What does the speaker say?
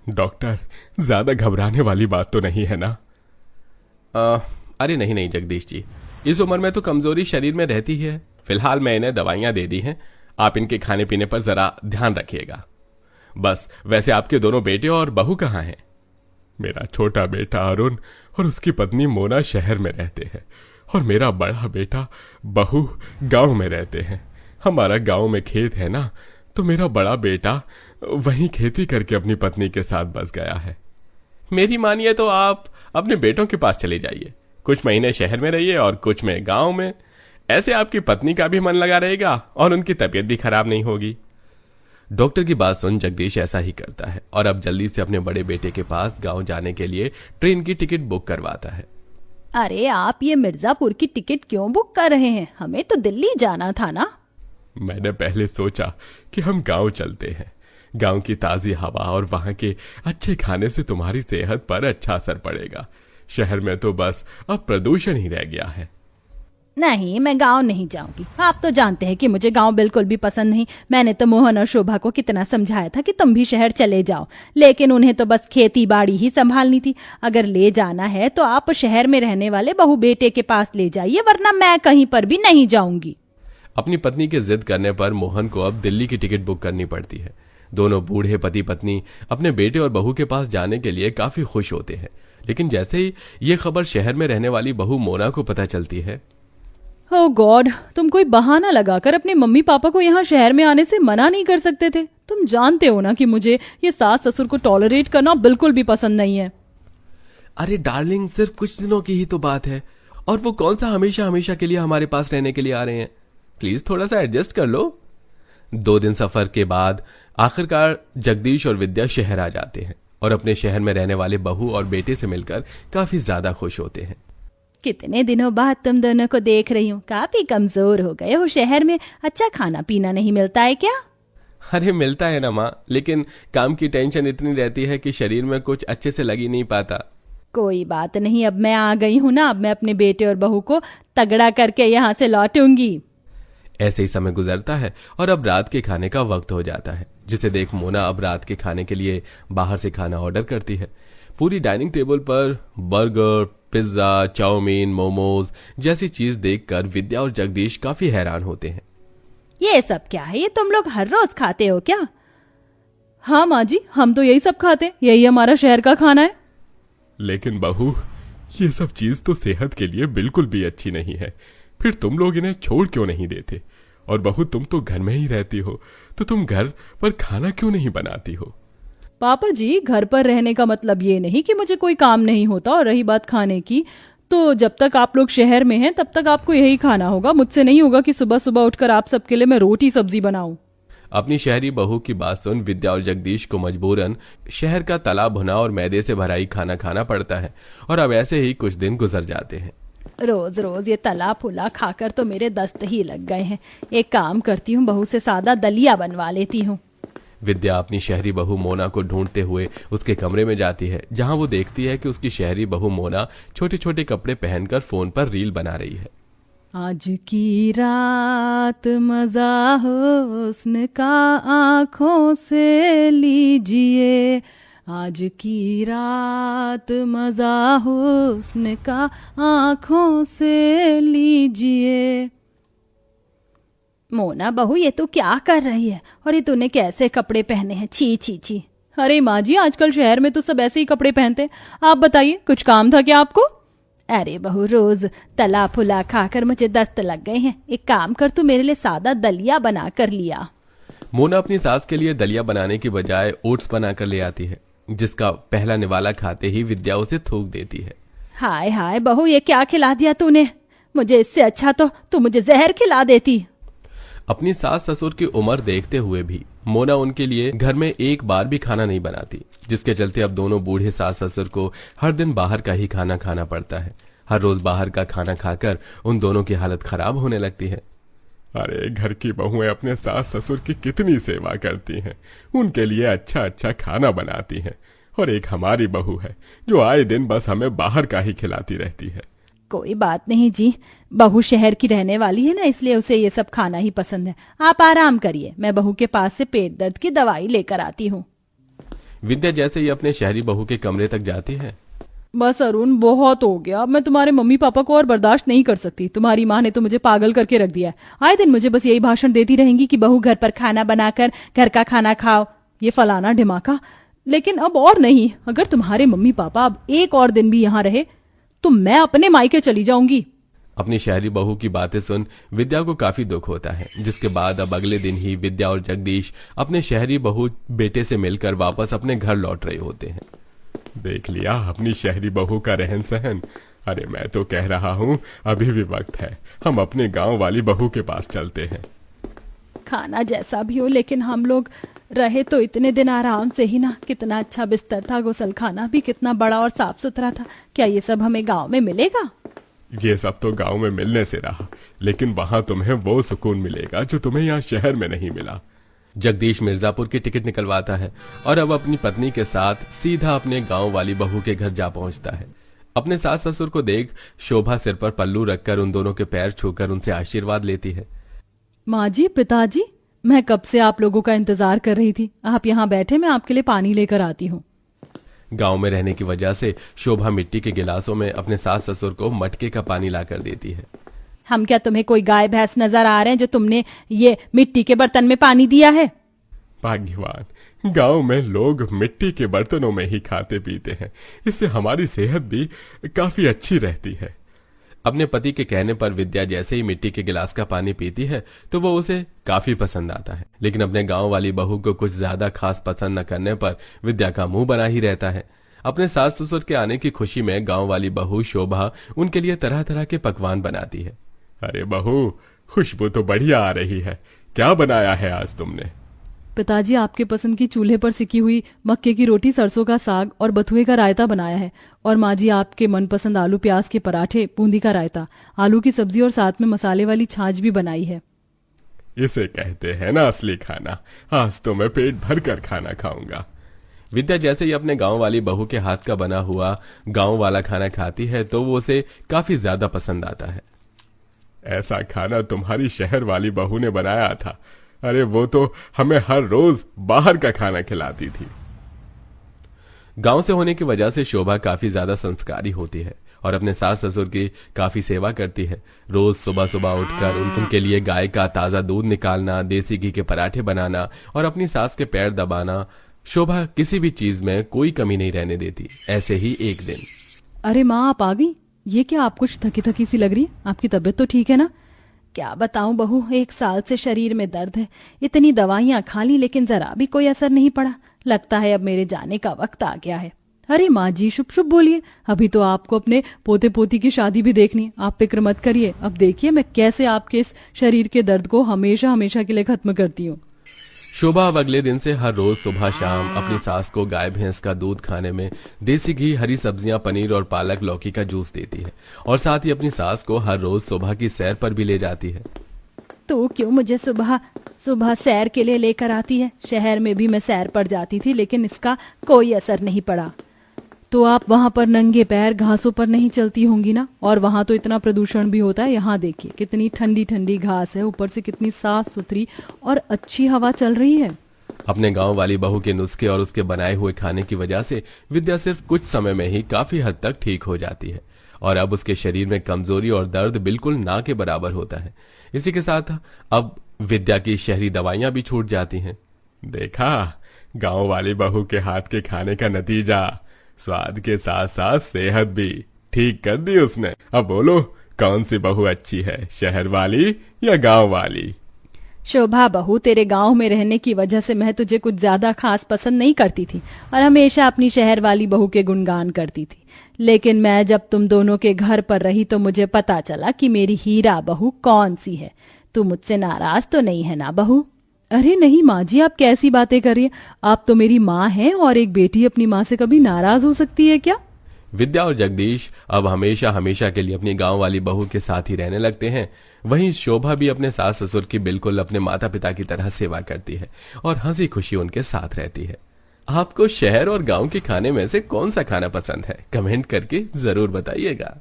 Doctor, ज्यादा घबराने वाली बात तो नहीं है ना? अरे नहीं नहीं जगदीश जी, इस उम्र में तो कमजोरी शरीर में रहती ही है। फिलहाल मैं इन्हें दवाइयां दे दी हैं, आप इनके खाने पीने पर जरा ध्यान रखिएगा। बस वैसे आपके दोनों बेटे और बहू कहाँ हैं? मेरा छोटा बेटा अरुण और उसकी पत्नी मोना शहर में रहते हैं और मेरा बड़ा बेटा बहू गांव में रहते हैं। हमारा गांव में खेत है ना, तो मेरा बड़ा बेटा वहीं खेती करके अपनी पत्नी के साथ बस गया है। मेरी मानिए तो आप अपने बेटों के पास चले जाइए, कुछ महीने शहर में रहिए और कुछ में गांव में। ऐसे आपकी पत्नी का भी मन लगा रहेगा और उनकी तबीयत भी खराब नहीं होगी। डॉक्टर की बात सुन जगदीश ऐसा ही करता है और अब जल्दी से अपने बड़े बेटे के पास गांव जाने के लिए ट्रेन की टिकट बुक करवाता है। अरे आप ये मिर्जापुर की टिकट क्यों बुक कर रहे हैं? हमें तो दिल्ली जाना था ना। मैंने पहले सोचा कि हम गांव चलते हैं। गांव की ताजी हवा और वहां के अच्छे खाने से तुम्हारी सेहत पर अच्छा असर पड़ेगा। शहर में तो बस अब प्रदूषण ही रह गया है। नहीं, मैं गांव नहीं जाऊंगी। आप तो जानते हैं कि मुझे गांव बिल्कुल भी पसंद नहीं। मैंने तो मोहन और शोभा को कितना समझाया था कि तुम भी शहर चले जाओ, लेकिन उन्हें तो बस खेती बाड़ी ही संभालनी थी। अगर ले जाना है तो आप शहर में रहने वाले बहू बेटे के पास ले जाइए, वरना मैं कहीं पर भी नहीं जाऊंगी। अपनी पत्नी के जिद करने पर मोहन को अब दिल्ली की टिकट बुक करनी पड़ती है। दोनों बूढ़े पति पत्नी अपने बेटे और बहू के पास जाने के लिए काफी खुश होते हैं, लेकिन जैसे ही ये खबर शहर में रहने वाली बहू मोना को पता चलती है। ओह गॉड, तुम कोई बहाना लगाकर अपने मम्मी पापा को यहाँ शहर में आने से मना नहीं कर सकते थे? तुम जानते हो ना कि मुझे ये सास ससुर को टॉलरेट करना बिल्कुल भी पसंद नहीं है। अरे डार्लिंग, सिर्फ कुछ दिनों की ही तो बात है, और वो कौन सा हमेशा हमेशा के लिए हमारे पास रहने के लिए आ रहे हैं। प्लीज थोड़ा सा एडजस्ट कर लो। 2 दिन सफर के बाद आखिरकार जगदीश और विद्या शहर आ जाते हैं और अपने शहर में रहने वाले बहू और बेटे से मिलकर काफी ज्यादा खुश होते हैं। कितने दिनों बाद तुम दोनों को देख रही हूँ। काफी कमजोर हो गए हो। शहर में अच्छा खाना पीना नहीं मिलता है क्या? अरे मिलता है ना माँ, लेकिन काम की टेंशन इतनी रहती है कि शरीर में कुछ अच्छे से लग ही नहीं पाता। कोई बात नहीं, अब मैं आ गई हूँ ना, अब मैं अपने बेटे और बहू को तगड़ा करके यहाँ से लौटूंगी। ऐसे ही समय गुजरता है और अब रात के खाने का वक्त हो जाता है, जिसे देख मोना अब रात के खाने के लिए बाहर से खाना ऑर्डर करती है। पूरी डाइनिंग टेबल पर बर्गर, पिज्जा, चाउमीन, मोमोज जैसी चीज देखकर विद्या और जगदीश काफी हैरान होते हैं। ये सब क्या है? ये तुम लोग हर रोज खाते हो क्या? हाँ माँ जी, हम तो यही सब खाते हैं, यही हमारा शहर का खाना है। लेकिन बहू, ये सब चीज तो सेहत के लिए बिल्कुल भी अच्छी नहीं है। फिर तुम लोग इन्हें छोड़ क्यों नहीं देते? और बहू, तुम तो घर में ही रहती हो, तो तुम घर पर खाना क्यों नहीं बनाती हो? पापा जी, घर पर रहने का मतलब ये नहीं कि मुझे कोई काम नहीं होता। और रही बात खाने की, तो जब तक आप लोग शहर में हैं तब तक आपको यही खाना होगा। मुझसे नहीं होगा कि सुबह सुबह उठकर आप सबके लिए मैं रोटी सब्जी बनाऊं। अपनी शहरी बहू की बात सुन विद्या और जगदीश को मजबूरन शहर का तला भुना और मैदे से भरा ही खाना खाना पड़ता है, और अब ऐसे ही कुछ दिन गुजर जाते हैं। रोज रोज ये तला फुला खाकर तो मेरे दस्त ही लग गए हैं। एक काम करती हूँ, बहू से सादा दलिया बनवा लेती हूँ। विद्या अपनी शहरी बहू मोना को ढूंढते हुए उसके कमरे में जाती है, जहां वो देखती है कि उसकी शहरी बहू मोना छोटे छोटे कपड़े पहनकर फोन पर रील बना रही है। आज की रात मजा हुस्न का आंखों से लीजिए, आज की रात मजा हुस्न का आंखों से लीजिए। मोना बहू, ये तू क्या कर रही है? और ये तूने कैसे कपड़े पहने हैं? छी छी छी। अरे माँ जी, आजकल शहर में तो सब ऐसे ही कपड़े पहनते। आप बताइए, कुछ काम था क्या आपको? अरे बहू, रोज तला फुला खाकर मुझे दस्त लग गए हैं। एक काम कर, तू मेरे लिए सादा दलिया बना कर लिया। मोना अपनी सास के लिए दलिया बनाने की बजाय ओट्स बनाकर ले आती है, जिसका पहला निवाला खाते ही विद्या उसे थूक देती है। हाय हाय बहू, ये क्या खिला दिया तूने? मुझे इससे अच्छा तो तू मुझे जहर खिला देती। अपनी सास ससुर की उम्र देखते हुए भी मोना उनके लिए घर में एक बार भी खाना नहीं बनाती, जिसके चलते अब दोनों बूढ़े सास ससुर को हर दिन बाहर का ही खाना खाना पड़ता है। हर रोज बाहर का खाना खाकर उन दोनों की हालत खराब होने लगती है। अरे, घर की बहुएं अपने सास ससुर की कितनी सेवा करती हैं, उनके लिए अच्छा अच्छा खाना बनाती हैं, और एक हमारी बहू है जो आए दिन बस हमें बाहर का ही खिलाती रहती है। कोई बात नहीं जी, बहू शहर की रहने वाली है ना, इसलिए उसे ये सब खाना ही पसंद है। आप आराम करिए, मैं बहू के पास से पेट दर्द की दवाई लेकर आती हूँ। विद्या जैसे ही अपने शहरी बहू के कमरे तक जाती है। बस अरुण, बहुत हो गया। अब मैं तुम्हारे मम्मी पापा को और बर्दाश्त नहीं कर सकती। तुम्हारी माँ ने तो मुझे पागल करके रख दिया है। आए दिन मुझे बस यही भाषण देती रहेंगी कि बहू घर पर खाना बनाकर घर का खाना खाओ, ये फलाना ढिमाका। लेकिन अब और नहीं, अगर तुम्हारे मम्मी पापा अब एक और दिन भी यहाँ रहे तो मैं अपने मायके चली जाऊंगी। अपनी शहरी बहू की बातें सुन विद्या को काफी दुख होता है, जिसके बाद अब अगले दिन ही विद्या और जगदीश अपने शहरी बहू बेटे से मिलकर वापस अपने घर लौट रहे होते हैं। देख लिया अपनी शहरी बहू का रहन सहन। अरे मैं तो कह रहा हूँ अभी भी वक्त है, हम अपने गांव वाली बहू के पास चलते हैं। खाना जैसा भी हो, लेकिन हम लोग रहे तो इतने दिन आराम से ही ना। कितना अच्छा बिस्तर था, गुसलखाना भी कितना बड़ा और साफ सुथरा था। क्या ये सब हमें गांव में मिलेगा? ये सब तो गांव में मिलने से रहा, लेकिन वहां तुम्हें वो सुकून मिलेगा जो तुम्हें यहाँ शहर में नहीं मिला। जगदीश मिर्जापुर की टिकट निकलवाता है और अब अपनी पत्नी के साथ सीधा अपने गांव वाली बहू के घर जा पहुंचता है। अपने सास ससुर को देख शोभा सिर पर पल्लू रखकर उन दोनों के पैर छूकर उनसे आशीर्वाद लेती है। माँ जी, पिताजी, मैं कब से आप लोगों का इंतजार कर रही थी। आप यहाँ बैठे, मैं आपके लिए पानी लेकर आती हूँ। गांव में रहने की वजह से शोभा मिट्टी के गिलासों में अपने सास ससुर को मटके का पानी लाकर देती है। हम क्या तुम्हें कोई गाय भैंस नजर आ रहे हैं जो तुमने ये मिट्टी के बर्तन में पानी दिया है? भाग्यवान, गांव में लोग मिट्टी के बर्तनों में ही खाते पीते हैं, इससे हमारी सेहत भी काफी अच्छी रहती है। अपने पति के कहने पर विद्या जैसे ही मिट्टी के गिलास का पानी पीती है तो वो उसे काफी पसंद आता है, लेकिन अपने गांव वाली बहू को कुछ ज्यादा खास पसंद न करने पर विद्या का मुंह बना ही रहता है। अपने सास ससुर के आने की खुशी में गांव वाली बहू शोभा उनके लिए तरह तरह के पकवान बनाती है। अरे बहू, खुशबू तो बढ़िया आ रही है। क्या बनाया है आज तुमने? पिताजी, आपके पसंद की चूल्हे पर सिकी हुई मक्के की रोटी, सरसों का साग और बथुए का रायता बनाया है। और माँ जी, आपके मनपसंद आलू प्याज के पराठे, बूंदी का रायता, आलू की सब्जी और साथ में मसाले वाली छाछ भी बनाई है। इसे कहते हैं ना असली खाना। आज तो मैं पेट भर कर खाना खाऊंगा। विद्या जैसे ही अपने गांव वाली बहू के हाथ का बना हुआ गांव वाला खाना खाती है तो वो उसे काफी ज्यादा पसंद आता है। ऐसा खाना तुम्हारी शहर वाली बहू ने बनाया था। अरे वो तो हमें हर रोज बाहर का खाना खिलाती थी। गांव से होने की वजह से शोभा काफी ज्यादा संस्कारी होती है और अपने सास ससुर की काफी सेवा करती है। रोज सुबह सुबह उठकर उनके लिए गाय का ताजा दूध निकालना, देसी घी के पराठे बनाना और अपनी सास के पैर दबाना। शोभा किसी भी चीज में कोई कमी नहीं रहने देती। ऐसे ही एक दिन, अरे माँ, आप आ गई। ये क्या, आप कुछ थकी थकी सी लग रही है। आपकी तबीयत तो ठीक है ना? क्या बताऊं बहू, 1 साल से शरीर में दर्द है। इतनी दवाइयां खा ली लेकिन जरा भी कोई असर नहीं पड़ा। लगता है अब मेरे जाने का वक्त आ गया है। अरे माँ जी, शुभ शुभ बोलिए। अभी तो आपको अपने पोते पोती की शादी भी देखनी है। आप फिक्र मत करिए। अब देखिए मैं कैसे आपके इस शरीर के दर्द को हमेशा हमेशा के लिए खत्म करती हूँ। शोभा अब अगले दिन से हर रोज सुबह शाम अपनी सास को गाय भैंस का दूध खाने में देसी घी, हरी सब्जियां, पनीर और पालक लौकी का जूस देती है और साथ ही अपनी सास को हर रोज सुबह की सैर पर भी ले जाती है। तो क्यों मुझे सुबह सुबह सैर के लिए लेकर आती है? शहर में भी मैं सैर पर जाती थी लेकिन इसका कोई असर नहीं पड़ा। तो आप वहां पर नंगे पैर घासों पर नहीं चलती होंगी ना? और वहां तो इतना प्रदूषण भी होता है। यहाँ देखिए कितनी ठंडी ठंडी घास है, ऊपर से कितनी साफ सुथरी और अच्छी हवा चल रही है। अपने गांव वाली बहू के नुस्खे और उसके बनाए हुए खाने की वजह से विद्या सिर्फ कुछ समय में ही काफी हद तक ठीक हो जाती है और अब उसके शरीर में कमजोरी और दर्द बिल्कुल ना के बराबर होता है। इसी के साथ अब विद्या की शहरी दवाइयां भी छूट जाती हैं। देखा, गांव वाली बहू के हाथ के खाने का नतीजा। स्वाद के साथ साथ सेहत भी ठीक कर दी उसने। अब बोलो, कौन सी बहू अच्छी है, शहर वाली या गांव वाली? शोभा बहू, तेरे गांव में रहने की वजह से मैं तुझे कुछ ज्यादा खास पसंद नहीं करती थी और हमेशा अपनी शहर वाली बहू के गुणगान करती थी। लेकिन मैं जब तुम दोनों के घर पर रही तो मुझे पता चला कि मेरी हीरा बहू कौन सी है। तू मुझसे नाराज तो नहीं है ना बहू? अरे नहीं माँ जी, आप कैसी बातें कर रही हैं? आप तो मेरी माँ हैं और एक बेटी अपनी माँ से कभी नाराज हो सकती है क्या? विद्या और जगदीश अब हमेशा हमेशा के लिए अपनी गांव वाली बहू के साथ ही रहने लगते हैं। वहीं शोभा भी अपने सास ससुर की बिल्कुल अपने माता पिता की तरह सेवा करती है और हंसी खुशी उनके साथ रहती है। आपको शहर और गांव के खाने में से कौन सा खाना पसंद है? कमेंट करके जरूर बताइएगा।